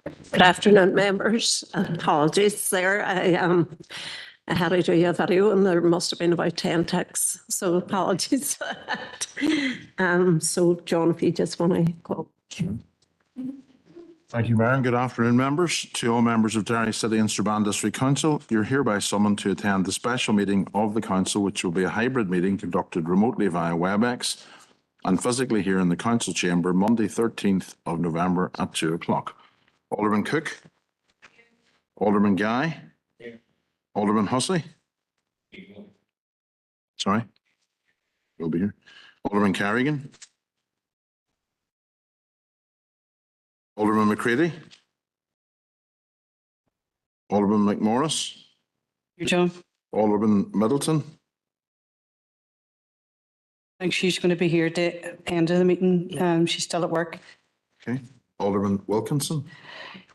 Good afternoon, members. Apologies there. I had to do a video and there must have been about 10 ticks, so apologies for that. So John, if you just want to call. Thank you, Mayor, and good afternoon, members. To all members of Derry City and Strabane District Council, you're hereby summoned to attend the special meeting of the Council, which will be a hybrid meeting conducted remotely via WebEx and physically here in the Council Chamber, Monday, 13th of November at 2 o'clock. Alderman Cook. Alderman Guy. Alderman Hussey. Sorry. We'll be here. Alderman Carrigan. Alderman McCready. Alderman McMorris. Here, John. Alderman Middleton. I think she's going to be here at the end of the meeting. She's still at work. Okay. Alderman Wilkinson.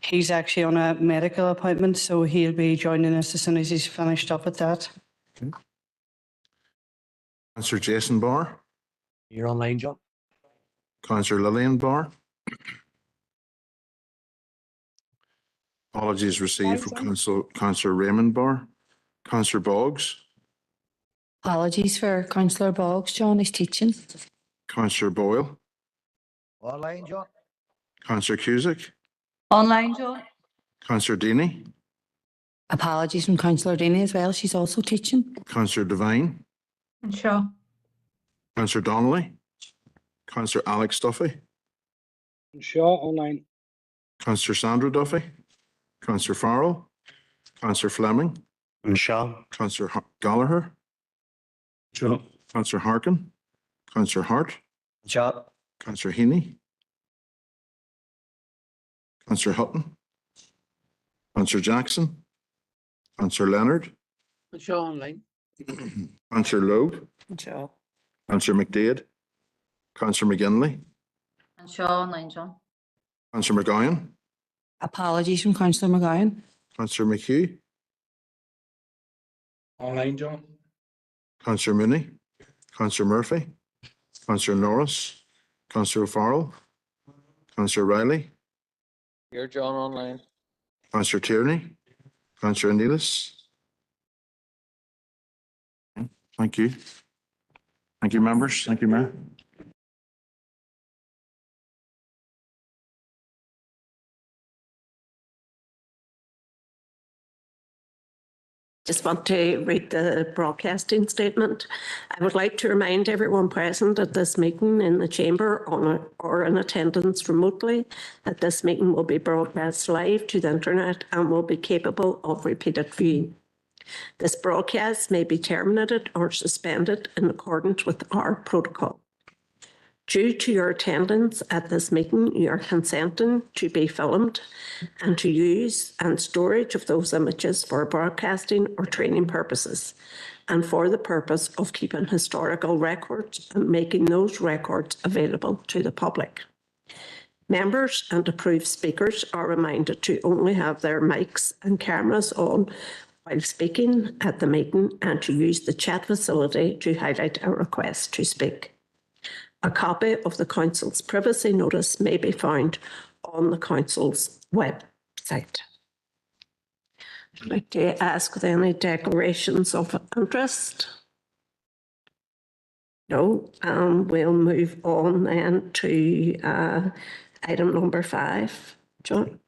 He's actually on a medical appointment, so he'll be joining us as soon as he's finished up with that. Okay. Councillor Jason Barr. You're online, John. Councillor Lillian Barr. Apologies received from Councillor Raymond Barr. Councillor Boggs. Apologies for Councillor Boggs. John is teaching. Councillor Boyle. Online, John. Councillor Cusick. Online, John. Councillor Deany. Apologies from Councillor Deany as well. She's also teaching. Councillor Devine. Sure. Councillor Donnelly. Councillor Alex Duffy. Shaw online. Councillor Sandra Duffy. Councillor Farrell. Councillor Fleming. Shaw. Councillor Gallagher. John. Councillor Harkin. Councillor Hart. John. Councillor Heaney. Councillor Hutton. Councillor Jackson. Councillor Leonard. Shaw online. Councillor Logue. Sure. Councillor McDade. Councillor McGinley. And Shaw online, John. Councillor McGowan. Apologies from Councillor McGowan. Councillor McHugh. Online, John. Councillor Mooney. Councillor Murphy. Councillor Norris. Councillor Farrell. Councillor Riley. Here, John online. Councillor Tierney. Councillor Neelis. Thank you. Thank you, members. Thank you, Mayor. Just want to read the broadcasting statement. I would like to remind everyone present at this meeting in the chamber or in attendance remotely that this meeting will be broadcast live to the internet and will be capable of repeated viewing. This broadcast may be terminated or suspended in accordance with our protocol. Due to your attendance at this meeting, you are consenting to be filmed and to use and storage of those images for broadcasting or training purposes and for the purpose of keeping historical records and making those records available to the public. Members and approved speakers are reminded to only have their mics and cameras on while speaking at the meeting and to use the chat facility to highlight a request to speak. A copy of the Council's privacy notice may be found on the Council's website. I'd like to ask if there are any declarations of interest. No, we'll move on then to item number 5. John.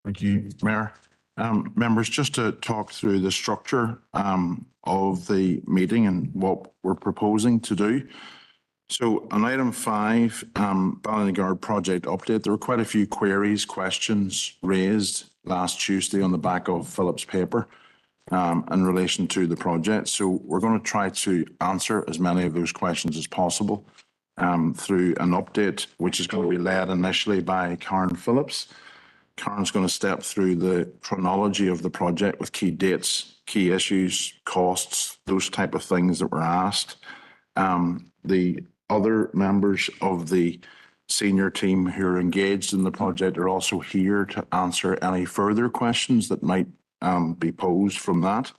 Thank you, Mayor. Members, just to talk through the structure of the meeting and what we're proposing to do. So on item 5, Ballynagard project update, there were quite a few queries, questions raised last Tuesday on the back of Philip's paper in relation to the project. So we're going to try to answer as many of those questions as possible through an update, which is going to be led initially by Karen Phillips. Karen's going to step through the chronology of the project with key dates, key issues, costs, those type of things that were asked. The other members of the senior team who are engaged in the project are also here to answer any further questions that might be posed from that.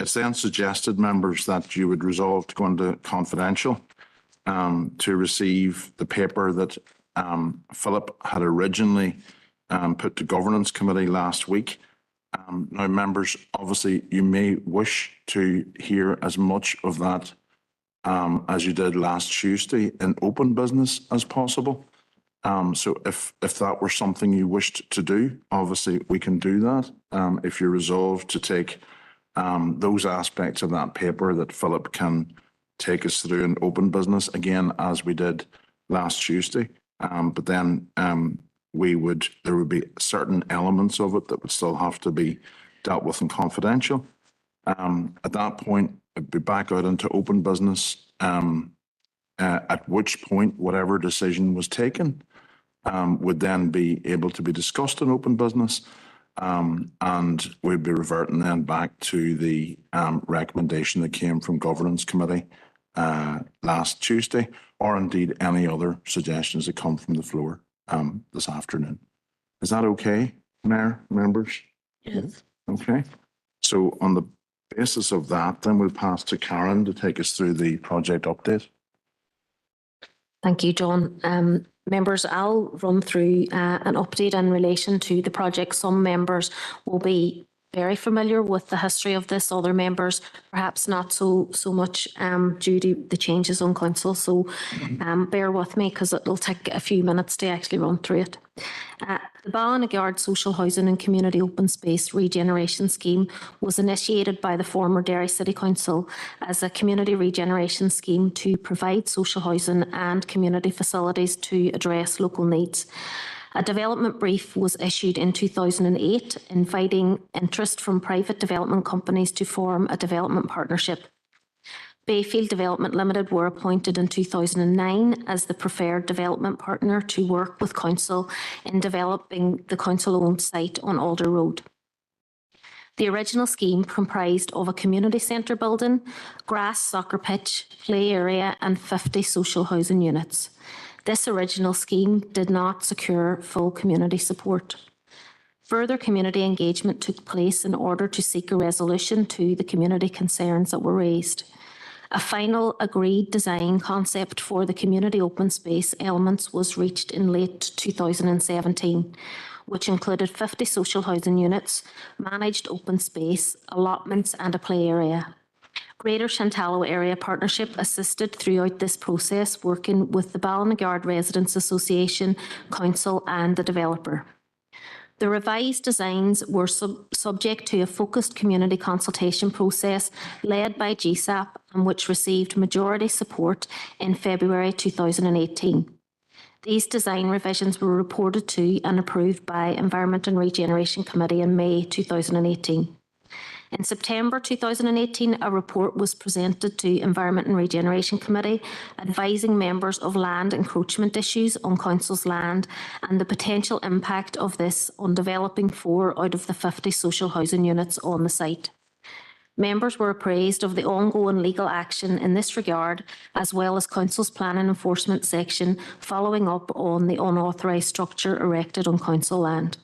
It's then suggested, members, that you would resolve to go into confidential to receive the paper that Philip had originally put to Governance Committee last week. Now, members, obviously, you may wish to hear as much of that as you did last Tuesday in open business as possible. So if that were something you wished to do, obviously we can do that. If you're resolved to take those aspects of that paper that Philip can take us through in open business, again, as we did last Tuesday. But then there would be certain elements of it that would still have to be dealt with in confidential. At that point, it'd be back out into open business, at which point whatever decision was taken would then be able to be discussed in open business, and we'd be reverting then back to the recommendation that came from Governance Committee last Tuesday, or indeed any other suggestions that come from the floor this afternoon. Is that okay, Mayor, members? Yes. Okay. So on the basis of that, then we'll pass to Karen to take us through the project update. Thank you, John. Members, I'll run through an update in relation to the project. Some members will be very familiar with the history of this. Other members, perhaps not so much due to the changes on council. So bear with me because it'll take a few minutes to actually run through it. The Ballinagard Social Housing and Community Open Space Regeneration Scheme was initiated by the former Derry City Council as a community regeneration scheme to provide social housing and community facilities to address local needs. A development brief was issued in 2008, inviting interest from private development companies to form a development partnership. Bayfield Development Limited were appointed in 2009 as the preferred development partner to work with council in developing the council-owned site on Alder Road. The original scheme comprised of a community centre building, grass soccer pitch, play area and 50 social housing units. This original scheme did not secure full community support. Further community engagement took place in order to seek a resolution to the community concerns that were raised. A final agreed design concept for the community open space elements was reached in late 2017, which included 50 social housing units, managed open space, allotments and a play area. Greater Shantallow Area Partnership assisted throughout this process, working with the Ballinagard Residents Association, Council and the developer. The revised designs were subject to a focused community consultation process led by GSAP and which received majority support in February 2018. These design revisions were reported to and approved by Environment and Regeneration Committee in May 2018. In September 2018, a report was presented to Environment and Regeneration Committee advising members of land encroachment issues on council's land and the potential impact of this on developing 4 out of the 50 social housing units on the site. Members were appraised of the ongoing legal action in this regard, as well as council's planning enforcement section following up on the unauthorised structure erected on council land.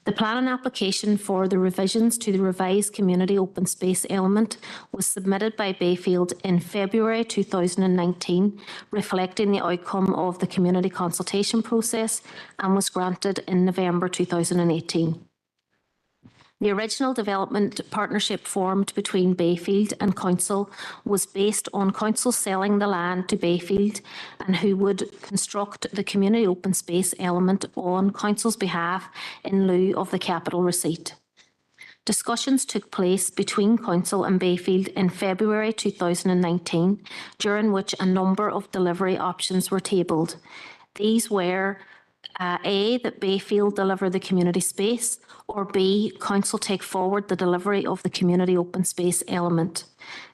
The planning application for the revisions to the revised community open space element was submitted by Bayfield in February 2019, reflecting the outcome of the community consultation process, and was granted in November 2018. The original development partnership formed between Bayfield and Council was based on Council selling the land to Bayfield and who would construct the community open space element on Council's behalf in lieu of the capital receipt. Discussions took place between Council and Bayfield in February 2019, during which a number of delivery options were tabled. These were A, that Bayfield deliver the community space, or B, Council take forward the delivery of the community open space element.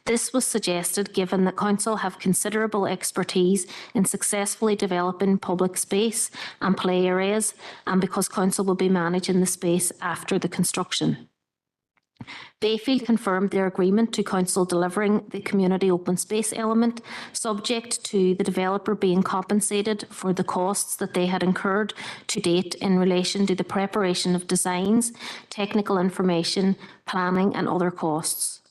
This was suggested given that Council have considerable expertise in successfully developing public space and play areas, and because Council will be managing the space after the construction. Bayfield confirmed their agreement to Council delivering the community open space element, subject to the developer being compensated for the costs that they had incurred to date in relation to the preparation of designs, technical information, planning and other costs.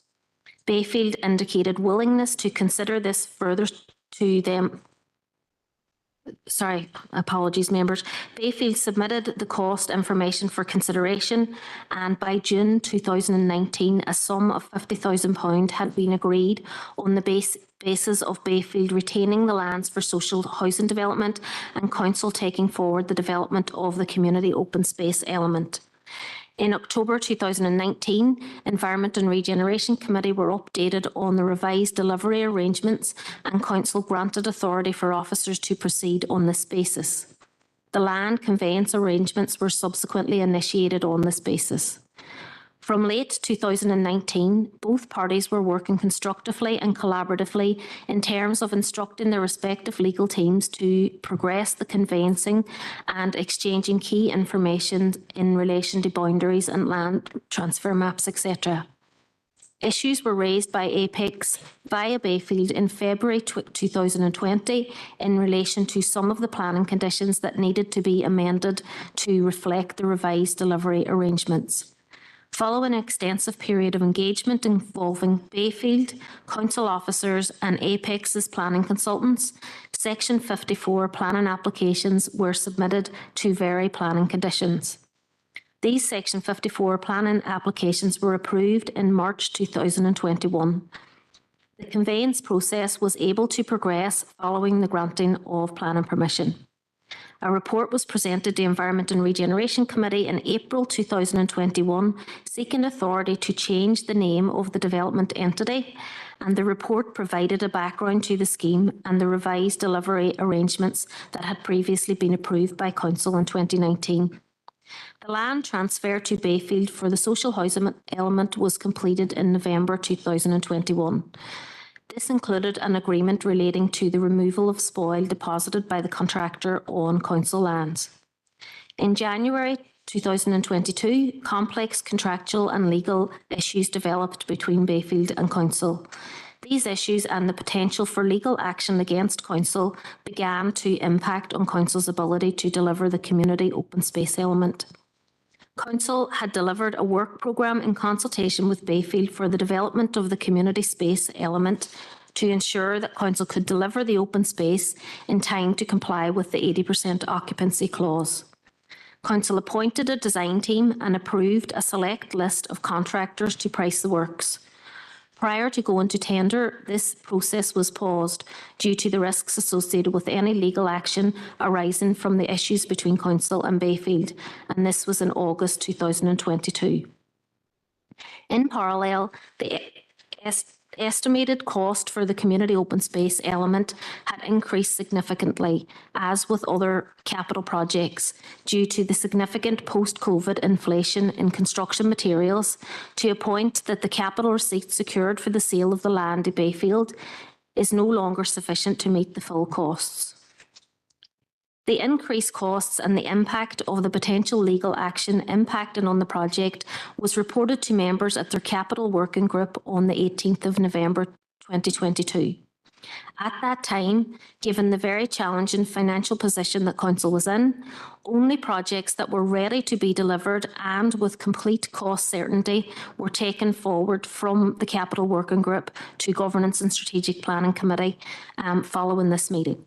Bayfield indicated willingness to consider this further to them. sorry, apologies members, Bayfield submitted the cost information for consideration, and by June 2019 a sum of £50,000 had been agreed on the basis of Bayfield retaining the lands for social housing development and council taking forward the development of the community open space element. In October 2019, Environment and Regeneration Committee were updated on the revised delivery arrangements and Council granted authority for officers to proceed on this basis. The land conveyance arrangements were subsequently initiated on this basis. From late 2019, both parties were working constructively and collaboratively in terms of instructing their respective legal teams to progress the conveyancing and exchanging key information in relation to boundaries and land transfer maps, etc. Issues were raised by Apex via Bayfield in February 2020 in relation to some of the planning conditions that needed to be amended to reflect the revised delivery arrangements. Following an extensive period of engagement involving Bayfield, council officers and Apex's planning consultants, Section 54 planning applications were submitted to vary planning conditions. These Section 54 planning applications were approved in March 2021. The conveyance process was able to progress following the granting of planning permission. A report was presented to the Environment and Regeneration Committee in April 2021, seeking authority to change the name of the development entity, and the report provided a background to the scheme and the revised delivery arrangements that had previously been approved by Council in 2019. The land transfer to Bayfield for the social housing element was completed in November 2021. This included an agreement relating to the removal of spoil deposited by the contractor on council lands. In January 2022, complex contractual and legal issues developed between Bayfield and council. These issues and the potential for legal action against council began to impact on council's ability to deliver the community open space element. Council had delivered a work programme in consultation with Bayfield for the development of the community space element to ensure that Council could deliver the open space in time to comply with the 80% occupancy clause. Council appointed a design team and approved a select list of contractors to price the works. Prior to going to tender, this process was paused due to the risks associated with any legal action arising from the issues between Council and Bayfield, and this was in August 2022. In parallel, the estimated cost for the community open space element had increased significantly, as with other capital projects, due to the significant post-COVID inflation in construction materials, to a point that the capital receipts secured for the sale of the land at Bayfield is no longer sufficient to meet the full costs. The increased costs and the impact of the potential legal action impacting on the project was reported to members at their capital working group on the 18th of November 2022. At that time, given the very challenging financial position that Council was in, only projects that were ready to be delivered and with complete cost certainty were taken forward from the capital working group to Governance and Strategic Planning Committee following this meeting.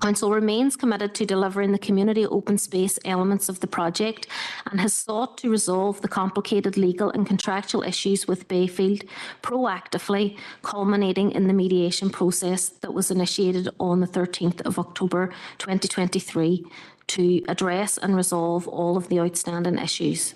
Council remains committed to delivering the community open space elements of the project and has sought to resolve the complicated legal and contractual issues with Bayfield proactively, culminating in the mediation process that was initiated on the 13th of October 2023 to address and resolve all of the outstanding issues.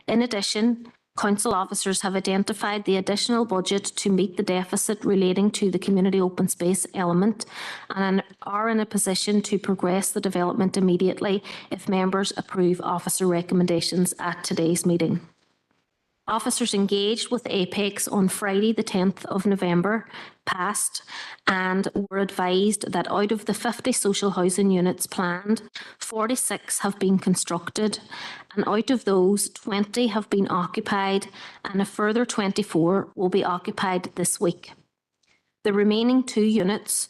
In addition, Council officers have identified the additional budget to meet the deficit relating to the community open space element and are in a position to progress the development immediately if members approve officer recommendations at today's meeting. Officers engaged with Apex on Friday the 10th of November past and were advised that out of the 50 social housing units planned, 46 have been constructed, and out of those 20 have been occupied and a further 24 will be occupied this week. The remaining 2 units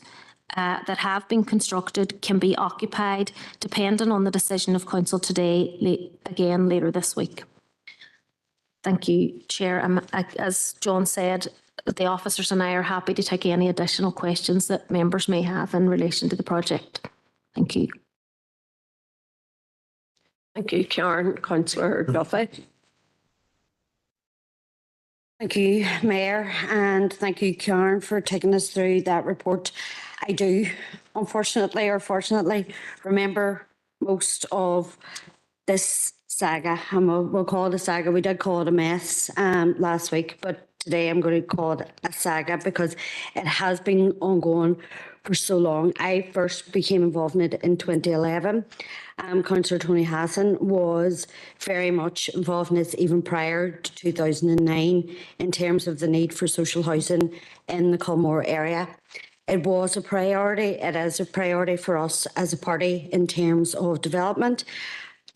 that have been constructed can be occupied depending on the decision of Council today, again later this week. Thank you, Chair. As John said, the officers and I are happy to take any additional questions that members may have in relation to the project. Thank you. Thank you, Karen. Councillor Duffy. Thank you, Mayor, and thank you, Karen, for taking us through that report. I do, unfortunately or fortunately, remember most of this saga, and we'll call it a saga. We did call it a mess last week, but today I'm going to call it a saga because it has been ongoing for so long. I first became involved in it in 2011. Councillor Tony Hassan was very much involved in this even prior to 2009 in terms of the need for social housing in the Culmore area. It was a priority. It is a priority for us as a party in terms of development.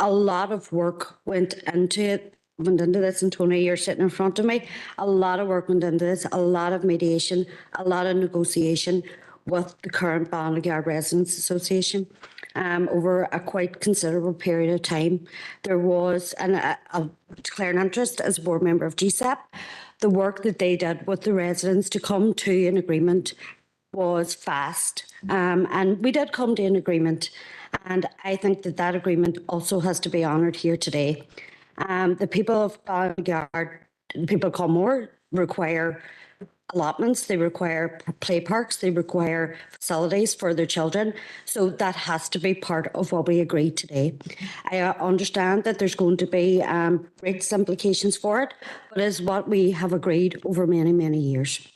A lot of work went into this, and Tony, you're sitting in front of me. A lot of work went into this, a lot of mediation, a lot of negotiation with the current Ballinagard Residents Association over a quite considerable period of time. There was, and I'll declare an interest as a board member of GSAP, the work that they did with the residents to come to an agreement was fast. And we did come to an agreement. And I think that that agreement also has to be honoured here today. The people of Ballinagard, the people of Culmore require allotments, they require play parks, they require facilities for their children. So that has to be part of what we agreed today. I understand that there's going to be rates implications for it, but it's what we have agreed over many, many years.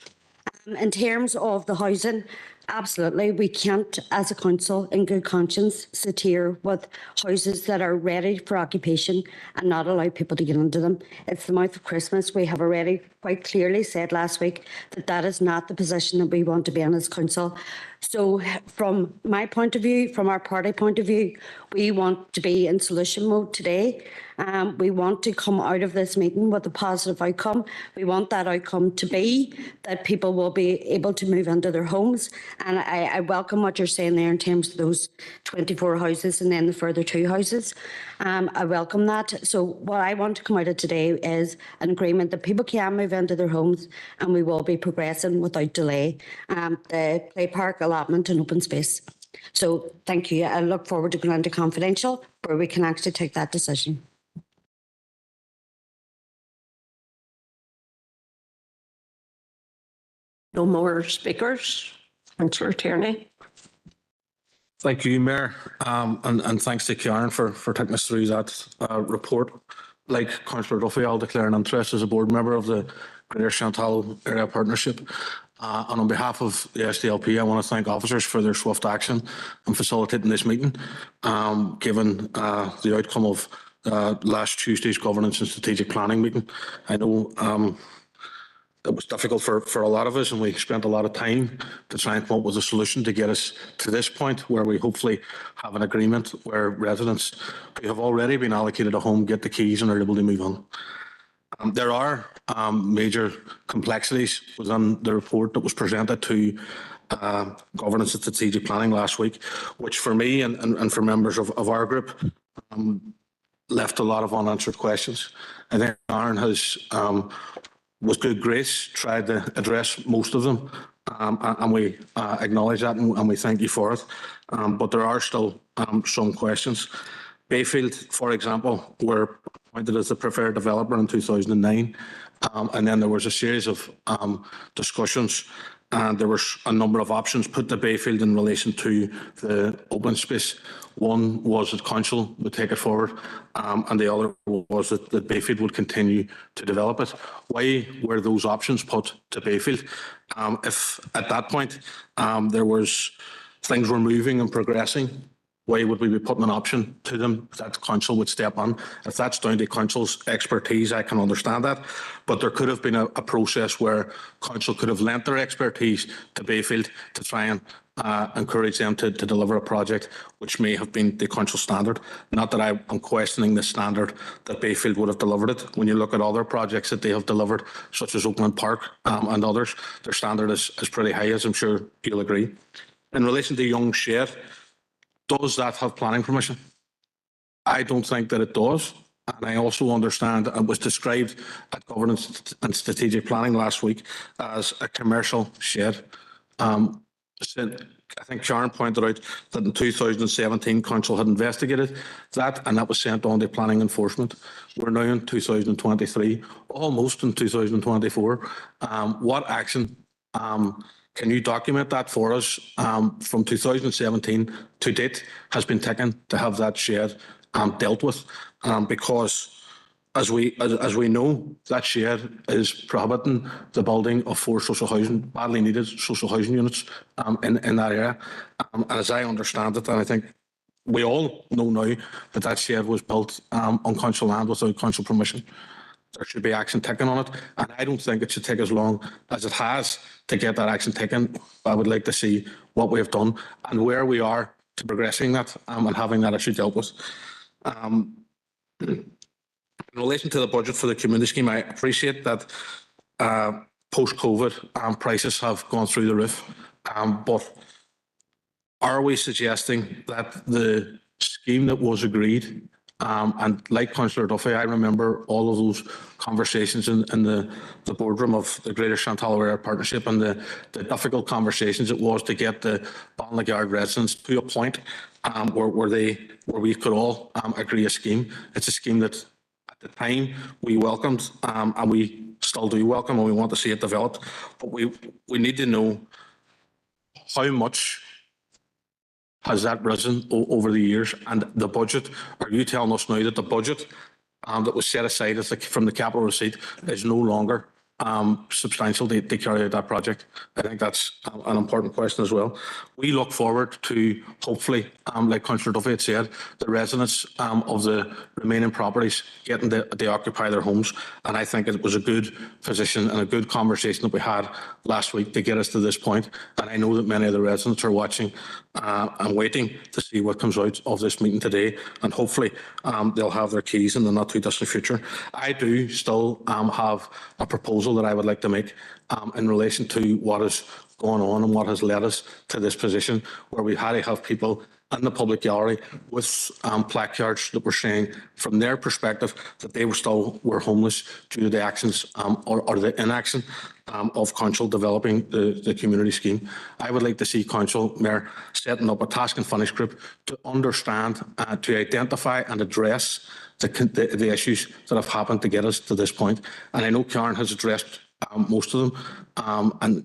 In terms of the housing, absolutely, we can't, as a council, in good conscience, sit here with houses that are ready for occupation and not allow people to get into them. It's the mouth of Christmas. We have already quite clearly said last week that that is not the position that we want to be in as council. So from my point of view, from our party point of view, we want to be in solution mode today. We want to come out of this meeting with a positive outcome. We want that outcome to be that people will be able to move into their homes. And I welcome what you're saying there in terms of those 24 houses and then the further 2 houses. I welcome that. So what I want to come out of today is an agreement that people can move into their homes, and we will be progressing without delay the play park allotment and open space. So thank you. I look forward to going into confidential where we can actually take that decision. No more speakers. Councillor Tierney. Thank you, Mayor, and thanks to Karen for taking us through that report. Like Councillor Duffy, I'll declare an interest as a board member of the Greater Chantal Area Partnership. And on behalf of the SDLP, I want to thank officers for their swift action in facilitating this meeting, given the outcome of last Tuesday's governance and strategic planning meeting. I know it was difficult for a lot of us, and we spent a lot of time to try and come up with a solution to get us to this point where we hopefully have an agreement where residents who have already been allocated a home get the keys and are able to move on. There are major complexities within the report that was presented to governance and strategic planning last week, which for me and for members of our group left a lot of unanswered questions. I think Aaron has with good grace tried to address most of them, and we acknowledge that and we thank you for it. But there are still some questions. Bayfield, for example, were appointed as the preferred developer in 2009, and then there was a series of discussions, and there was a number of options put to Bayfield in relation to the open space. One was that council would take it forward, and the other was that Bayfield would continue to develop it. Why were those options put to Bayfield? If at that point there was things were moving and progressing, why would we be putting an option to them that council would step on? If that's down to council's expertise, I can understand that. But there could have been a process where council could have lent their expertise to Bayfield to try and encourage them to deliver a project which may have been the council standard. Not that I'm questioning the standard that Bayfield would have delivered it. When you look at other projects that they have delivered, such as Oakland Park and others, their standard is pretty high, as I'm sure you'll agree. In relation to Young Shed, does that have planning permission? I don't think that it does. And I also understand it was described at governance and strategic planning last week as a commercial shed. I think Sharon pointed out that in 2017, council had investigated that, and that was sent on to planning enforcement. We're now in 2023, almost in 2024. What action can you document that for us from 2017 to date has been taken to have that shed dealt with? Because as we know, that shed is prohibiting the building of 4 social housing, badly needed social housing units in that area. And as I understand it, and I think we all know now that that shed was built on council land without council permission. There should be action taken on it. And I don't think it should take as long as it has to get that action taken. I would like to see what we have done and where we are to progressing that and having that issue dealt with. In relation to the budget for the community scheme, I appreciate that post-COVID prices have gone through the roof. But are we suggesting that the scheme that was agreed, and like Councillor Duffy, I remember all of those conversations in the boardroom of the Greater Chantal Area Partnership and the difficult conversations it was to get the Ballinagard residents to a point where we could all agree a scheme. It's a scheme that at the time we welcomed and we still do welcome and we want to see it developed. But we need to know how much has that risen over the years, and the budget. Are you telling us now that the budget that was set aside from the capital receipt is no longer substantial to carry out that project? I think that's an important question as well. We look forward to hopefully, like Councillor Duffy had said, the residents of the remaining properties getting to occupy their homes. And I think it was a good position and a good conversation that we had last week to get us to this point. And I know that many of the residents are watching and waiting to see what comes out of this meeting today. And hopefully they'll have their keys in the not too distant future. I do still have a proposal that I would like to make in relation to what is going on and what has led us to this position where we had to have people in the public gallery with placards that were saying from their perspective that they were homeless due to the actions or the inaction of council developing the community scheme. I would like to see council, Mayor, setting up a task and finish group to understand, to identify and address the issues that have happened to get us to this point. And I know Karen has addressed most of them, and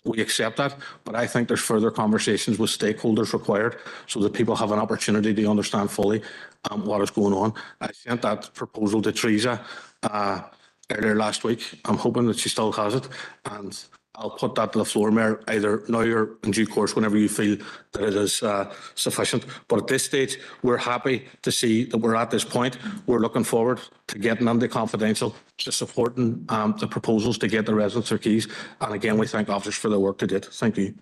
we accept that, but I think there's further conversations with stakeholders required so that people have an opportunity to understand fully what is going on. I sent that proposal to Teresa earlier last week. I'm hoping that she still has it, and I'll put that to the floor, Mayor, either now or in due course, whenever you feel that it is sufficient. But at this stage, we're happy to see that we're at this point. We're looking forward to getting into confidential, to supporting the proposals to get the residents their keys. And again, we thank officers for their work they did. Thank you.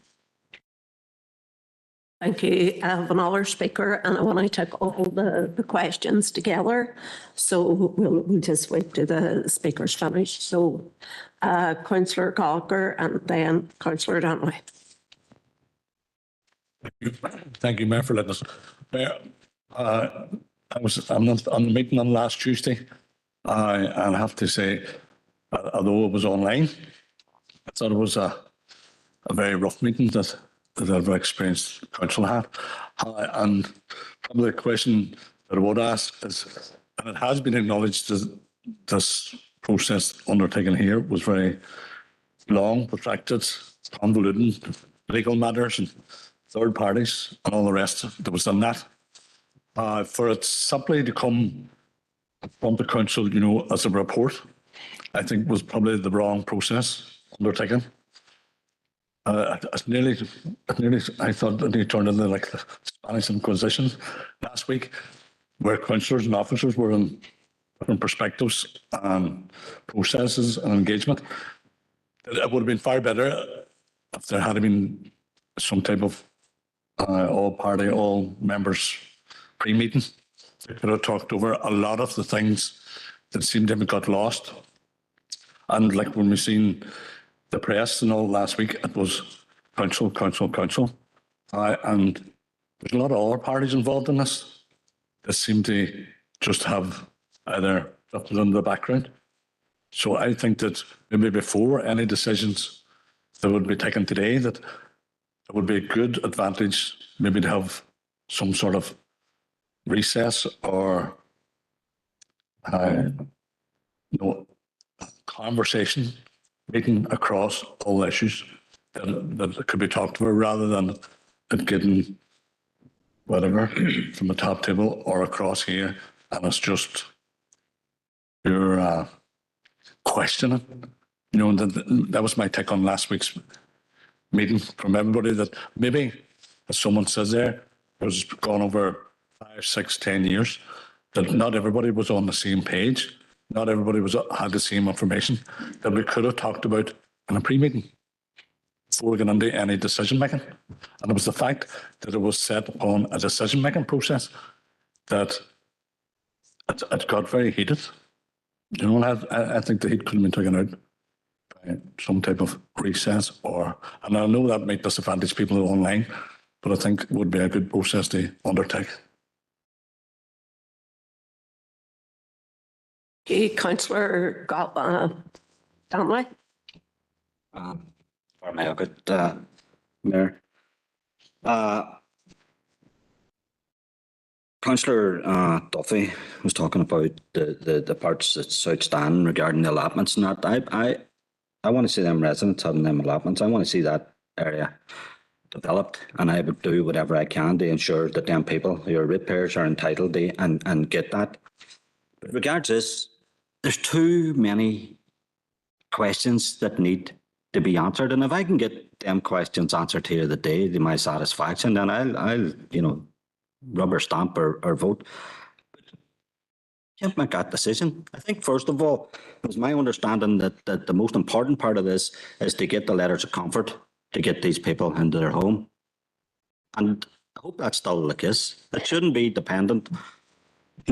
Thank you. I have another speaker and I want to take all the questions together. So we'll just wait till the speakers finish. So Councillor Gallagher and then Councillor Danley. Thank you, Mayor, for letting us. Mayor, I'm on the meeting on last Tuesday. I have to say, although it was online, I thought it was a very rough meeting that I've experienced council had. And probably the question that I would ask is, and it has been acknowledged that this process undertaken here was very long, protracted, convoluted, legal matters and third parties and all the rest that was done that. For it simply to come from the council, as a report, I think was probably the wrong process undertaken. I thought that they turned into like the Spanish Inquisition last week, where councillors and officers were in different perspectives and processes and engagement. It would have been far better if there had been some type of all-party, all-members pre-meeting. They could have talked over a lot of the things that seemed to have got lost. And like when we seen the press and all last week, it was council. And there's a lot of other parties involved in this that seem to just have either drifted into the background. So I think that maybe before any decisions that would be taken today, that it would be a good advantage maybe to have some sort of recess or conversation meeting across all issues that could be talked about, rather than it getting whatever from the top table or across here, and it's just your questioning. That was my take on last week's meeting from everybody, that maybe, as someone says there, it was gone over 5, 6, 10 years, that not everybody was on the same page, not everybody had the same information that we could have talked about in a pre-meeting before we get into any decision making. And it was the fact that it was set upon a decision making process that it got very heated. I think the heat could have been taken out by some type of recess, and I know that might disadvantage people online, but I think it would be a good process to undertake. Okay, Councillor Danley. Or may I get, Mayor? Councillor Duffy was talking about the parts that's outstanding regarding the allotments and that. I want to see them residents having them allotments. I want to see that area developed, and I would do whatever I can to ensure that them people who are ratepayers are entitled to and get that. But regards this, there's too many questions that need to be answered, and if I can get them questions answered here today to my satisfaction, then I'll rubber stamp or vote. Can't make that decision. I think, first of all, it was my understanding that the most important part of this is to get the letters of comfort to get these people into their home. And I hope that's still the case. It shouldn't be dependent,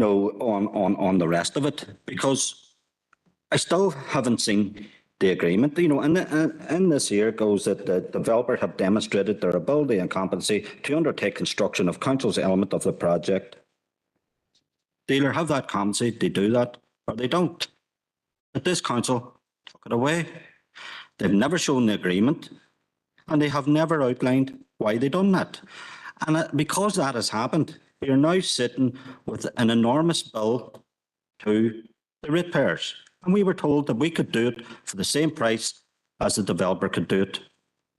on the rest of it, because I still haven't seen the agreement. And this here goes that the developers have demonstrated their ability and competency to undertake construction of council's element of the project. They either have that competency to do that, or they don't. But this council took it away. They've never shown the agreement, and they have never outlined why they done that. And because that has happened, we are now sitting with an enormous bill to the ratepayers. And we were told that we could do it for the same price as the developer could do it.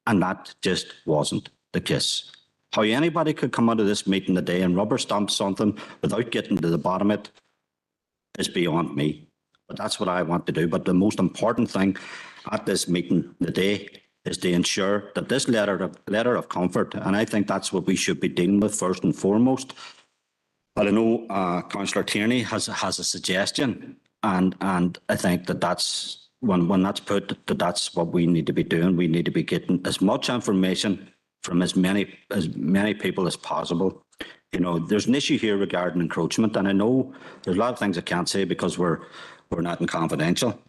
And that just wasn't the case. How anybody could come out of this meeting today and rubber stamp something without getting to the bottom of it is beyond me. But that's what I want to do. But the most important thing at this meeting today is to ensure that this letter of comfort, and I think that's what we should be dealing with first and foremost. But I know Councillor Tierney has a suggestion, and I think that's when that's put, that's what we need to be doing. We need to be getting as much information from as many people as possible. There's an issue here regarding encroachment, and I know there's a lot of things I can't say because we're not in confidential.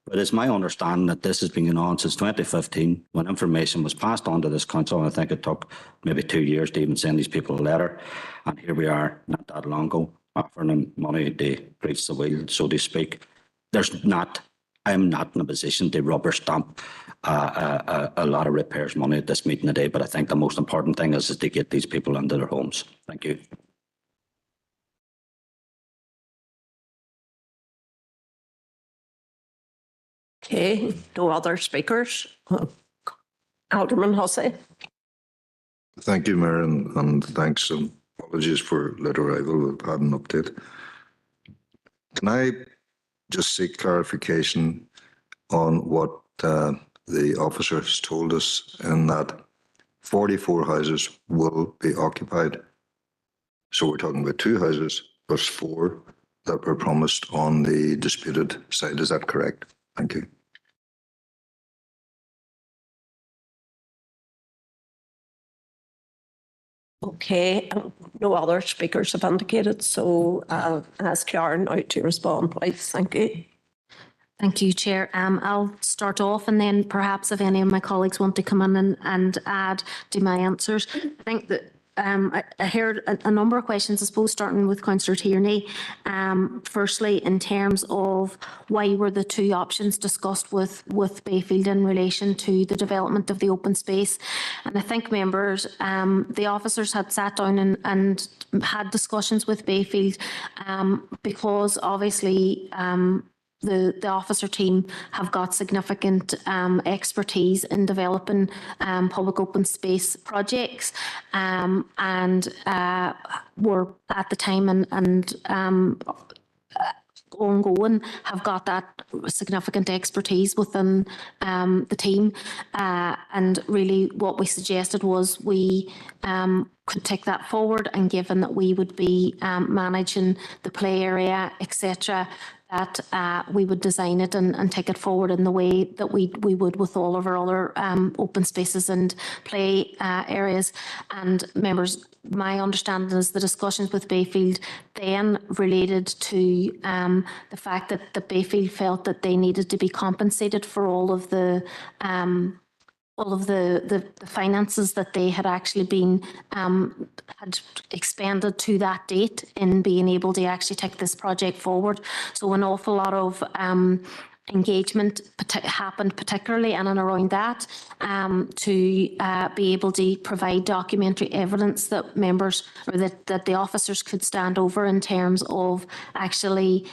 But it's my understanding that this has been going on since 2015, when information was passed on to this council. And I think it took maybe 2 years to even send these people a letter. And here we are, not that long ago, offering them money to grease the wheel, so to speak. I'm not in a position to rubber stamp a lot of repairs money at this meeting today, but I think the most important thing is to get these people into their homes. Thank you. Okay, no other speakers. Alderman Hussey. Thank you, Mayor, and thanks and apologies for late arrival. We've had an update. Can I just seek clarification on what the officers told us, in that 44 houses will be occupied? So we're talking about 2 houses plus 4 that were promised on the disputed site. Is that correct? Thank you. Okay, no other speakers have indicated, so I'll ask Karen now to respond, please. Thank you. Thank you, Chair. I'll start off, and then perhaps if any of my colleagues want to come in and add to my answers. I think that I heard a number of questions, I suppose, starting with Councillor Tierney. Firstly, in terms of why were the two options discussed with Bayfield in relation to the development of the open space? And I think members, the officers had sat down and had discussions with Bayfield because obviously the officer team have got significant expertise in developing public open space projects and were at the time and ongoing have got that significant expertise within the team and really what we suggested was we could take that forward, and given that we would be managing the play area, etc., that we would design it and take it forward in the way that we would with all of our other open spaces and play areas. And members, my understanding is the discussions with Bayfield then related to the fact that the Bayfield felt that they needed to be compensated for all of the finances that they had actually been had expended to that date in being able to actually take this project forward. So an awful lot of engagement happened, particularly in and around that, to be able to provide documentary evidence that members or that the officers could stand over in terms of actually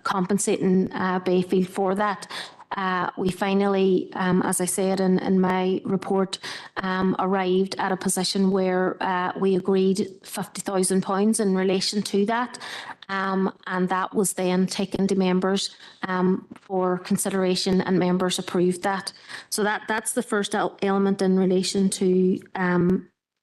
compensating Bayfield for that. We finally, as I said in my report, arrived at a position where we agreed £50,000 in relation to that, and that was then taken to members for consideration, and members approved that. So that's the first element in relation to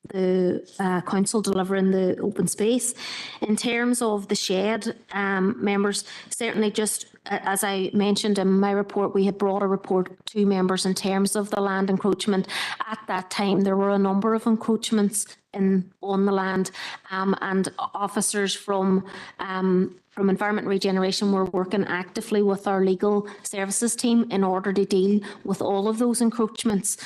the council delivering the open space. In terms of the shed, members, certainly just as I mentioned in my report, we had brought a report to members in terms of the land encroachment. At that time, there were a number of encroachments on the land, and officers from Environment and Regeneration were working actively with our legal services team in order to deal with all of those encroachments.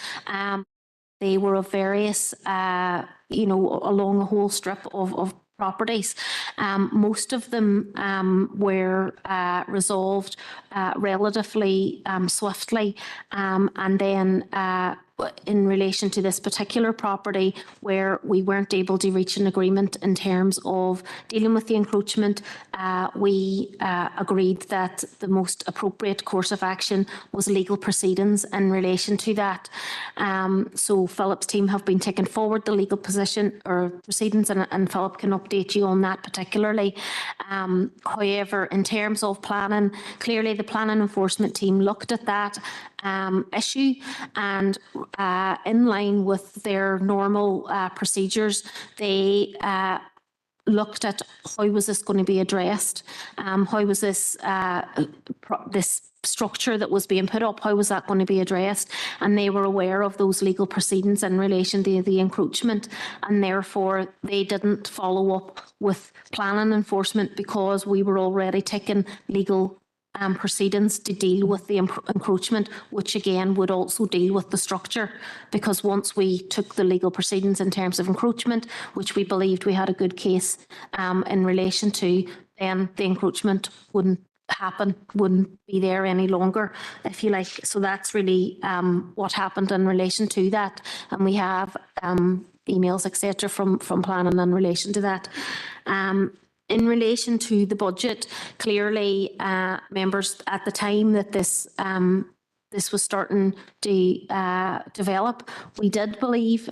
They were of various, along a whole strip of properties. Most of them were resolved relatively swiftly, and then in relation to this particular property where we weren't able to reach an agreement in terms of dealing with the encroachment, we agreed that the most appropriate course of action was legal proceedings in relation to that. So Philip's team have been taking forward the legal position or proceedings, and Philip can update you on that particularly. However, in terms of planning, clearly the planning enforcement team looked at that issue, and in line with their normal procedures, they looked at how was this going to be addressed, how was this this structure that was being put up, how was that going to be addressed, and they were aware of those legal proceedings in relation to the encroachment, and therefore they didn't follow up with planning enforcement because we were already taking legal proceedings to deal with the encroachment, which again would also deal with the structure, because once we took the legal proceedings in terms of encroachment, which we believed we had a good case in relation to, then the encroachment wouldn't happen, wouldn't be there any longer, if you like. So that's really what happened in relation to that, and we have emails, etc., from planning in relation to that. In relation to the budget, clearly, members, at the time that this was starting to develop, we did believe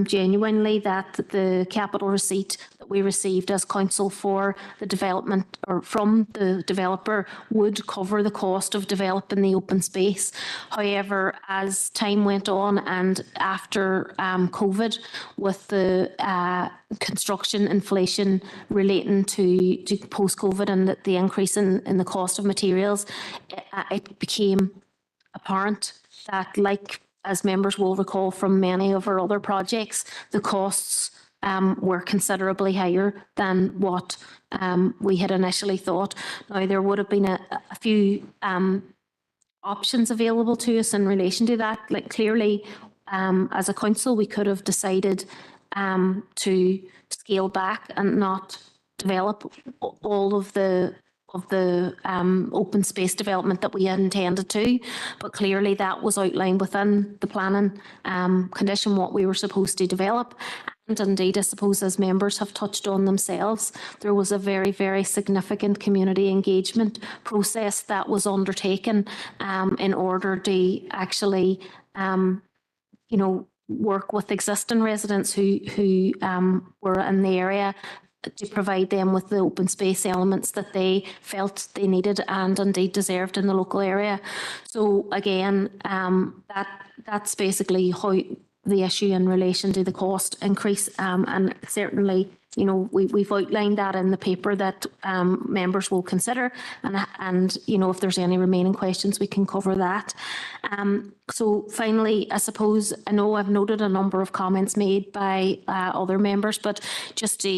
genuinely that the capital receipt that we received as council for the development or from the developer would cover the cost of developing the open space. However, as time went on and after COVID, with the construction inflation relating to post-COVID and the increase in the cost of materials, it became apparent that, like as members will recall from many of our other projects, the costs were considerably higher than what we had initially thought. Now, there would have been a few options available to us in relation to that. Like, clearly, as a council, we could have decided to scale back and not develop all of the open space development that we had intended to, but clearly that was outlined within the planning condition what we were supposed to develop. And indeed, I suppose as members have touched on themselves, there was a very, very significant community engagement process that was undertaken in order to actually, work with existing residents who were in the area to provide them with the open space elements that they felt they needed and indeed deserved in the local area. So again, that's basically how the issue in relation to the cost increase, and certainly, we've outlined that in the paper that members will consider, and if there's any remaining questions, we can cover that. So finally, I suppose, I know I've noted a number of comments made by other members, but just to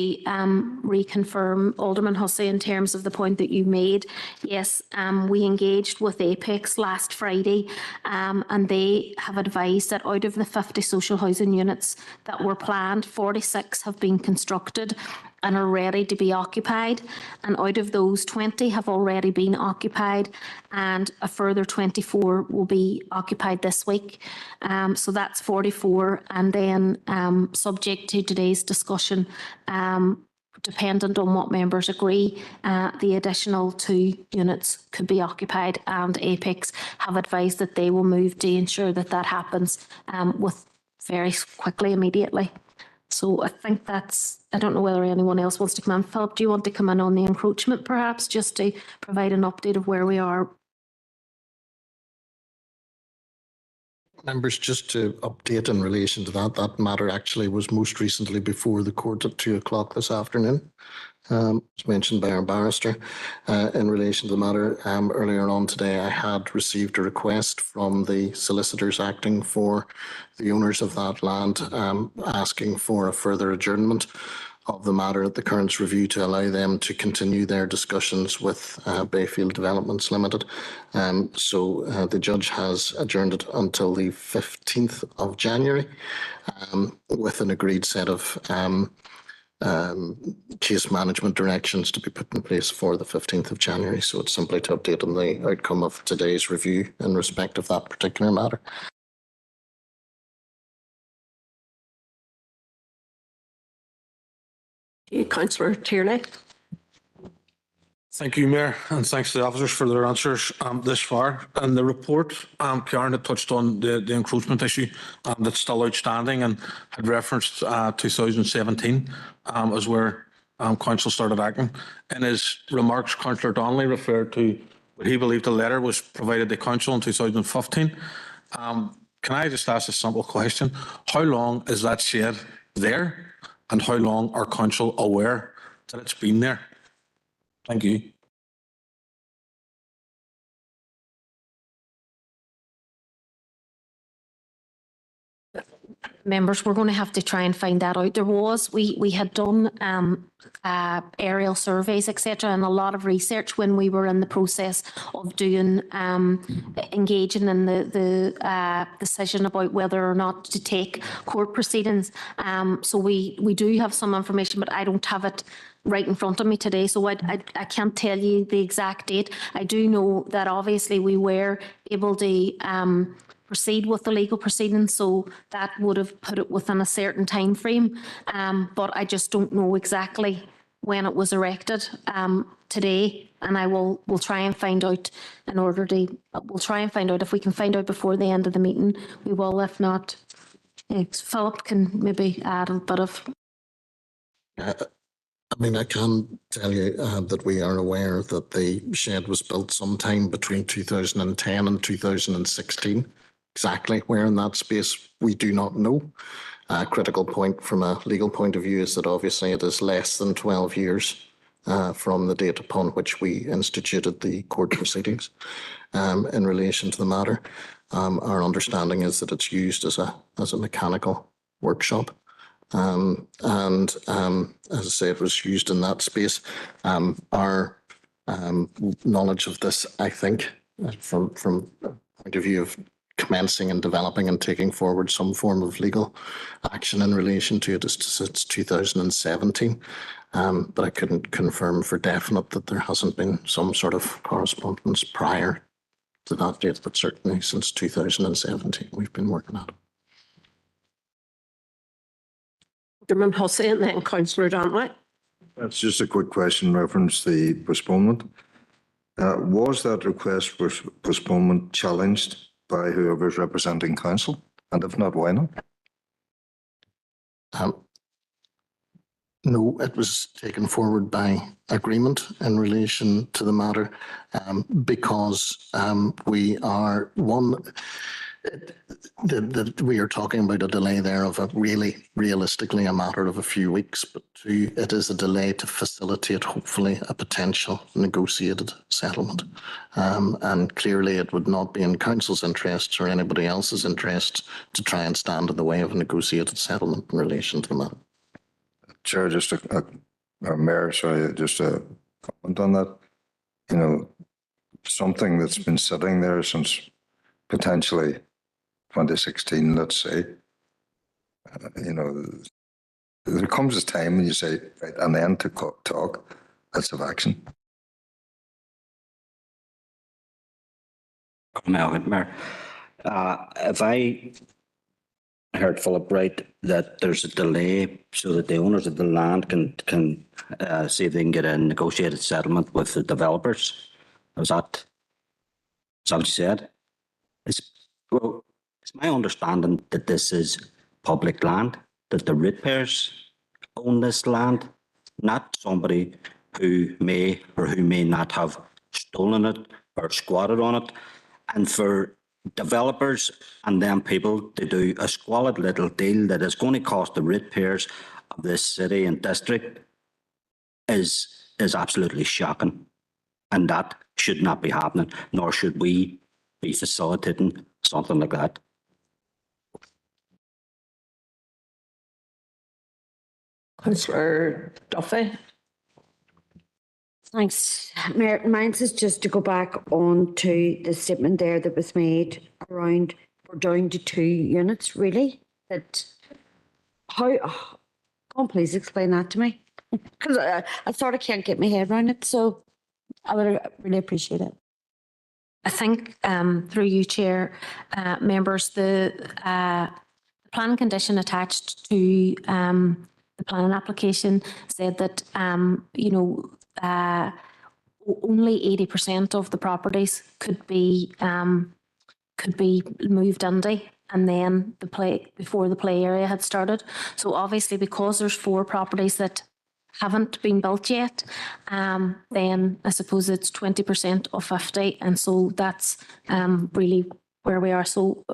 reconfirm, Alderman Hussey, in terms of the point that you made, yes, we engaged with Apex last Friday, and they have advised that out of the 50 social housing units that were planned, 46 have been constructed and are ready to be occupied, and out of those, 20 have already been occupied and a further 24 will be occupied this week. So that's 44, and then subject to today's discussion, dependent on what members agree, the additional 2 units could be occupied, and Apex have advised that they will move to ensure that that happens with very quickly, immediately. So I think I don't know whether anyone else wants to come in. Philip, do you want to come in on the encroachment perhaps, just to provide an update of where we are? Members, just to update in relation to that matter actually was most recently before the court at 2 o'clock this afternoon. As mentioned by our barrister, in relation to the matter, earlier on today I had received a request from the solicitors acting for the owners of that land, asking for a further adjournment of the matter at the current review to allow them to continue their discussions with Bayfield Developments Limited. So the judge has adjourned it until the 15th of January with an agreed set of case management directions to be put in place for the 15th of January. So it's simply to update on the outcome of today's review in respect of that particular matter. Councillor Tierney. Thank you, Mayor, and thanks to the officers for their answers this far. And the report, Karen had touched on the encroachment issue that's still outstanding and had referenced 2017 as where Council started acting. In his remarks, Councillor Donnelly referred to what he believed the letter was provided to Council in 2015. Can I just ask a simple question? How long is that shed there, and how long are Council aware that it's been there? Thank you. Members, we're going to have to try and find that out. We had done aerial surveys, etc., and a lot of research when we were in the process of doing engaging in the decision about whether or not to take court proceedings. So we do have some information, but I don't have it right in front of me today, so I can't tell you the exact date. I do know that obviously we were able to proceed with the legal proceedings, so that would have put it within a certain time frame, but I just don't know exactly when it was erected today, and we'll try and find out we'll try and find out. If we can find out before the end of the meeting, we will. If not, Philip can maybe add a bit of. I mean, I can tell you that we are aware that the shed was built sometime between 2010 and 2016. Exactly where in that space, we do not know. A critical point from a legal point of view is that obviously it is less than 12 years from the date upon which we instituted the court proceedings in relation to the matter. Our understanding is that it's used as a mechanical workshop. And as I say, it was used in that space. Our knowledge of this, I think, from a point of view of commencing and developing and taking forward some form of legal action in relation to it since 2017. But I couldn't confirm for definite that there hasn't been some sort of correspondence prior to that date, but certainly since 2017 we've been working on it. Alderman Hussey and then Councillor Dantley. That's just a quick question, reference the postponement. Was that request for postponement challenged by whoever's representing council? And if not, why not? No, it was taken forward by agreement in relation to the matter because we are we are talking about a delay there of realistically a matter of a few weeks, but two, it is a delay to facilitate hopefully a potential negotiated settlement. And clearly it would not be in council's interests or anybody else's interests to try and stand in the way of a negotiated settlement in relation to the matter. Chair, just Mayor, sorry, just a comment on that. You know, something that's been sitting there since potentially 2016, let's say, you know, there comes a time when you say, right, and then to talk, let's have action. Mayor, if I heard Philip right, that there's a delay so that the owners of the land can see if they can get a negotiated settlement with the developers. Is that what you said? It's my understanding that this is public land, that the ratepayers own this land, not somebody who may or who may not have stolen it or squatted on it. And for developers and them people to do a squalid little deal that is going to cost the ratepayers of this city and district is absolutely shocking. And that should not be happening, nor should we be facilitating something like that. Councillor Duffy. Thanks, Mayor. Mine's is just to go back on to the statement there that was made around we're down to 2 units, really. That how? Come on, please explain that to me, because I sort of can't get my head around it. So I would really appreciate it. I think through you, Chair, members, the planning condition attached to the planning application said that only 80% of the properties could be moved into, and then before the play area had started. So obviously, because there's 4 properties that haven't been built yet, then I suppose it's 20% of 50, and so that's really where we are. So,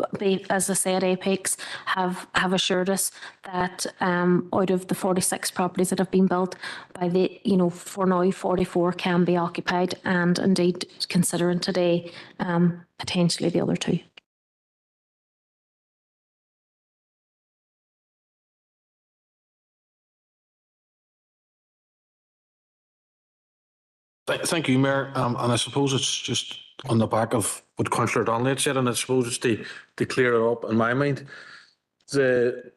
as I said, Apex have assured us that out of the 46 properties that have been built, for now 44 can be occupied, and indeed considering today potentially the other 2. Thank you, Mayor. And I suppose it's just on the back of what Councillor Donnelly had said, and I suppose it's to clear it up in my mind. The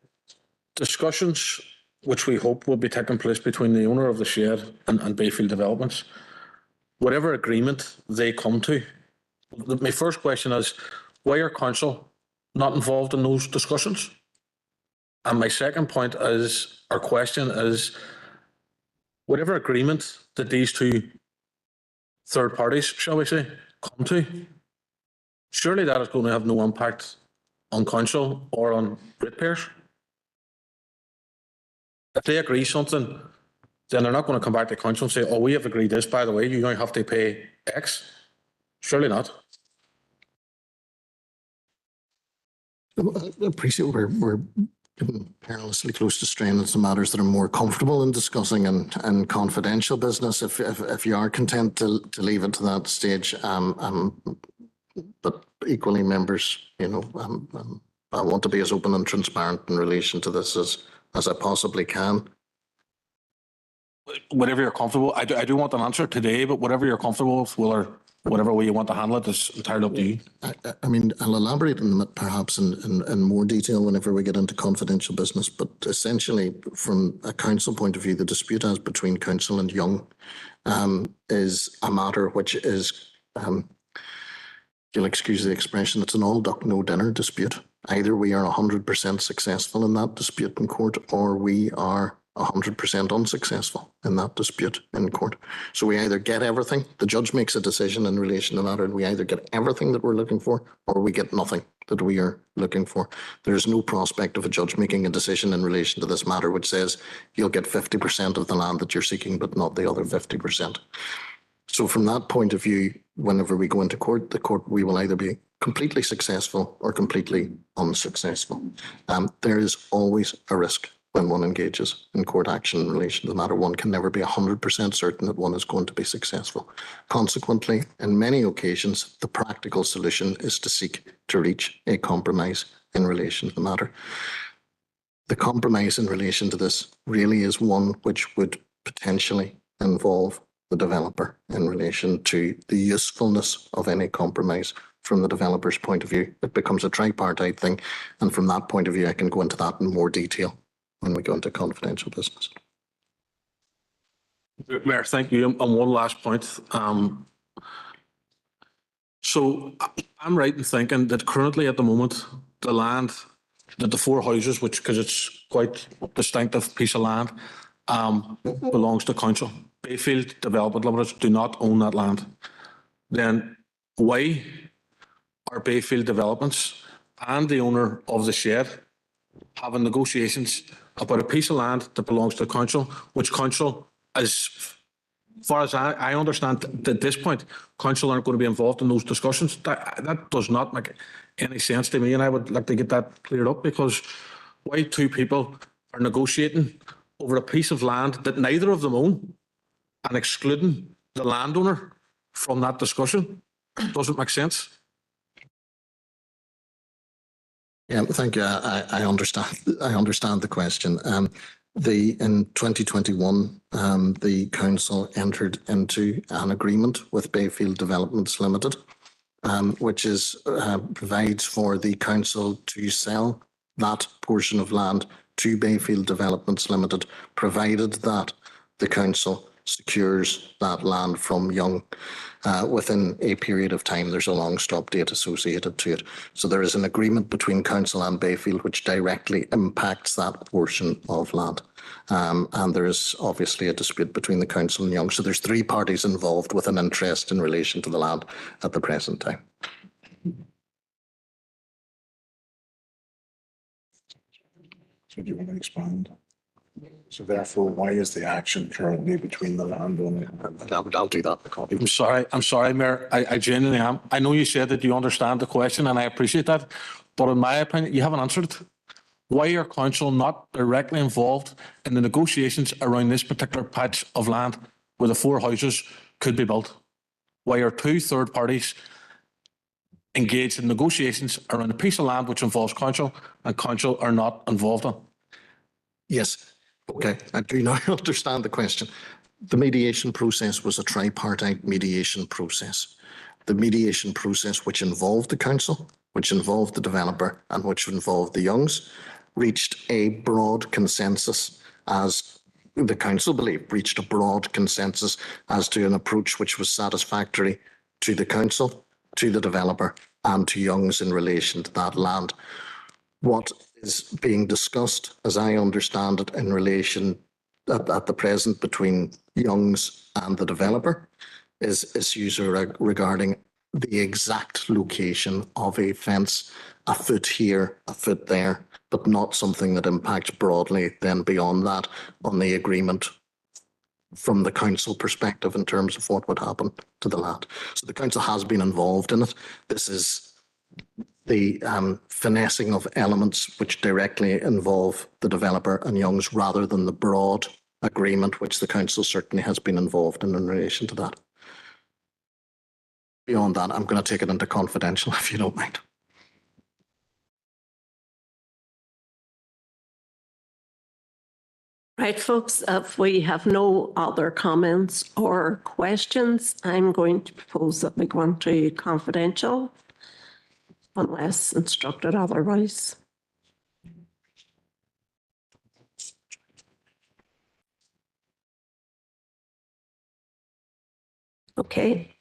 discussions which we hope will be taking place between the owner of the shed and Bayfield Developments, whatever agreement they come to, my first question is, why are council not involved in those discussions? And my second point is, our question is, whatever agreement that these 2 third parties, shall we say, come to, surely that is going to have no impact on council or on ratepayers. If they agree something, then they're not going to come back to council and say, oh, we have agreed this, by the way, you now have to pay X. Surely not. I appreciate we're getting perilously close to strain into matters that are more comfortable in discussing and confidential business. If you are content to leave it to that stage, but equally, members, I want to be as open and transparent in relation to this as I possibly can. Whatever you're comfortable, I do want an answer today, but whatever you're comfortable with, whatever way you want to handle it is entirely up to you. I mean, I'll elaborate on it perhaps in more detail whenever we get into confidential business, but essentially from a council point of view, the dispute as between council and Young is a matter which is, you'll excuse the expression, it's an all duck no dinner dispute. Either we are 100% successful in that dispute in court, or we are 100% unsuccessful in that dispute in court. So we either get everything, the judge makes a decision in relation to that, and we either get everything that we're looking for, or we get nothing that we are looking for. There's no prospect of a judge making a decision in relation to this matter which says you'll get 50% of the land that you're seeking, but not the other 50%. So from that point of view, whenever we go into court, the court, we will either be completely successful or completely unsuccessful. There is always a risk when one engages in court action in relation to the matter. One can never be 100% certain that one is going to be successful. Consequently, in many occasions, the practical solution is to seek to reach a compromise in relation to the matter. The compromise in relation to this really is one which would potentially involve the developer in relation to the usefulness of any compromise from the developer's point of view. It becomes a tripartite thing, and from that point of view, I can go into that in more detail when we go into confidential business. Mayor, thank you. And one last point. So I'm right in thinking that currently at the moment, the land, that the four houses, which, because it's quite a distinctive piece of land, belongs to council. Bayfield Development Limited do not own that land. Then why are Bayfield Developments and the owner of the shed having negotiations about a piece of land that belongs to the council, which council, as far as I understand at this point, council aren't going to be involved in those discussions? That does not make any sense to me, and I would like to get that cleared up, because why two people are negotiating over a piece of land that neither of them own and excluding the landowner from that discussion doesn't make sense. Yeah, thank you. I understand. I understand the question. In 2021, the council entered into an agreement with Bayfield Developments Limited, which provides for the council to sell that portion of land to Bayfield Developments Limited, provided that the council secures that land from Young within a period of time. There's a long stop date associated to it. So there is an agreement between council and Bayfield which directly impacts that portion of land. And there is obviously a dispute between the council and Young. So there's three parties involved with an interest in relation to the land at the present time. So do you want to expand? So therefore, why is the action currently between the landowner and I'll do that. I'm sorry, Mayor. I genuinely am. I know you said that you understand the question, and I appreciate that. But in my opinion, you haven't answered it. Why are council not directly involved in the negotiations around this particular patch of land where the four houses could be built? Why are two third parties engaged in negotiations around a piece of land which involves council, and council are not involved in? Yes. Okay, I do now understand the question. The mediation process was a tripartite mediation process. The mediation process, which involved the council, which involved the developer, and which involved the Youngs, reached a broad consensus, as the council believed, reached a broad consensus as to an approach which was satisfactory to the council, to the developer, and to Youngs in relation to that land. What is being discussed, as I understand it, in relation at the present between Youngs and the developer is issues regarding the exact location of a fence, a foot here, a foot there, but not something that impacts broadly then beyond that on the agreement from the council perspective in terms of what would happen to the land. So the council has been involved in it. This is the finessing of elements which directly involve the developer and Youngs rather than the broad agreement which the council certainly has been involved in relation to that. Beyond that, I'm going to take it into confidential if you don't mind. Right, folks, if we have no other comments or questions, I'm going to propose that we go on to confidential unless instructed otherwise. Okay.